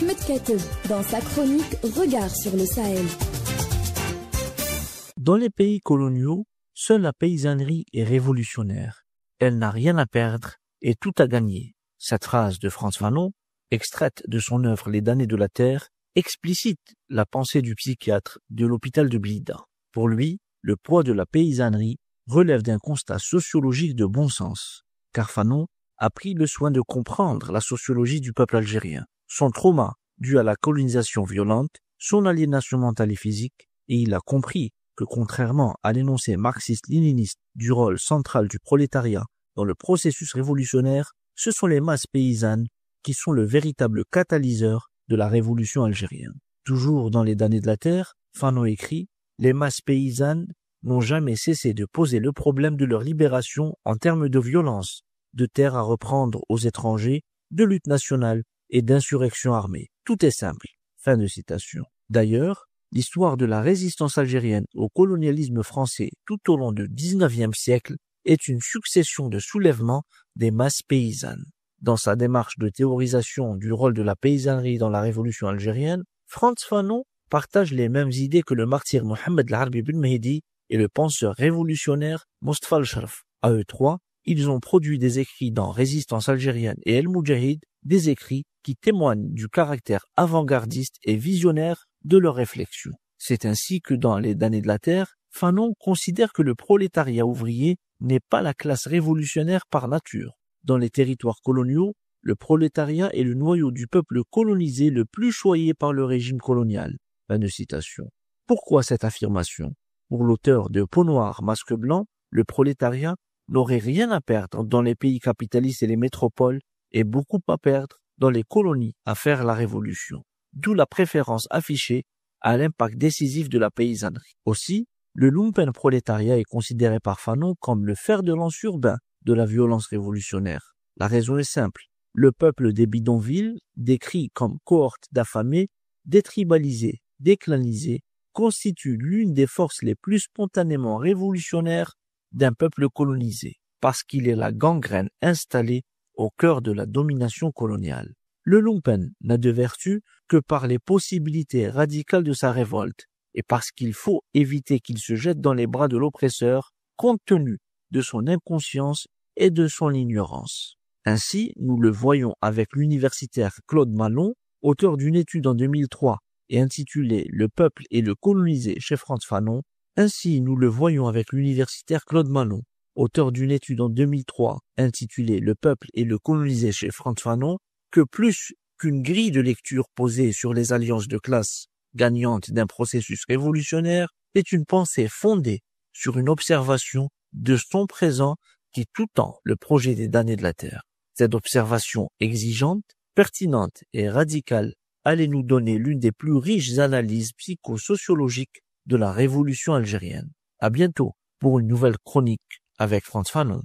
Ahmed Kateb dans sa chronique Regard sur le Sahel. Dans les pays coloniaux, seule la paysannerie est révolutionnaire. Elle n'a rien à perdre et tout à gagner. Cette phrase de Frantz Fanon, extraite de son œuvre Les damnés de la terre, explicite la pensée du psychiatre de l'hôpital de Blida. Pour lui, le poids de la paysannerie relève d'un constat sociologique de bon sens, car Fanon a pris le soin de comprendre la sociologie du peuple algérien, son trauma dû à la colonisation violente, son aliénation mentale et physique, et il a compris que contrairement à l'énoncé marxiste-léniniste du rôle central du prolétariat dans le processus révolutionnaire, ce sont les masses paysannes qui sont le véritable catalyseur de la révolution algérienne. Toujours dans Les damnés de la terre, Fanon écrit « Les masses paysannes n'ont jamais cessé de poser le problème de leur libération en termes de violence, de terres à reprendre aux étrangers, de lutte nationale et d'insurrection armée. Tout est simple. » Fin de citation. D'ailleurs, l'histoire de la résistance algérienne au colonialisme français tout au long du XIXe siècle est une succession de soulèvements des masses paysannes. Dans sa démarche de théorisation du rôle de la paysannerie dans la révolution algérienne, Frantz Fanon partage les mêmes idées que le martyr Mohamed El-Arbi Ben Mehdi et le penseur révolutionnaire Mostafa Al-Sharaf. À eux trois, ils ont produit des écrits dans Résistance algérienne et El Moudjahid, des écrits qui témoignent du caractère avant-gardiste et visionnaire de leurs réflexions. C'est ainsi que dans Les damnés de la terre, Fanon considère que le prolétariat ouvrier n'est pas la classe révolutionnaire par nature. Dans les territoires coloniaux, le prolétariat est le noyau du peuple colonisé le plus choyé par le régime colonial. Fin de citation. Pourquoi cette affirmation? Pour l'auteur de Peau noire, masque blanc, le prolétariat n'aurait rien à perdre dans les pays capitalistes et les métropoles et beaucoup à perdre dans les colonies à faire la révolution. D'où la préférence affichée à l'impact décisif de la paysannerie. Aussi, le lumpenprolétariat est considéré par Fanon comme le fer de lance urbain de la violence révolutionnaire. La raison est simple. Le peuple des bidonvilles, décrit comme cohorte d'affamés, détribalisés, déclanisés, constitue l'une des forces les plus spontanément révolutionnaires d'un peuple colonisé, parce qu'il est la gangrène installée au cœur de la domination coloniale. Le lumpen n'a de vertu que par les possibilités radicales de sa révolte, et parce qu'il faut éviter qu'il se jette dans les bras de l'oppresseur, compte tenu de son inconscience et de son ignorance. Ainsi, nous le voyons avec l'universitaire Claude Malon, auteur d'une étude en 2003 et intitulée « Le peuple et le colonisé » chez Frantz Fanon. Ainsi, nous le voyons avec l'universitaire Claude Malon, auteur d'une étude en 2003 intitulée « Le peuple et le colonisé » chez Frantz Fanon, que plus qu'une grille de lecture posée sur les alliances de classe gagnantes d'un processus révolutionnaire, est une pensée fondée sur une observation de son présent qui tout-tend le projet des damnés de la terre. Cette observation exigeante, pertinente et radicale allait nous donner l'une des plus riches analyses psychosociologiques de la révolution algérienne. À bientôt pour une nouvelle chronique avec Frantz Fanon.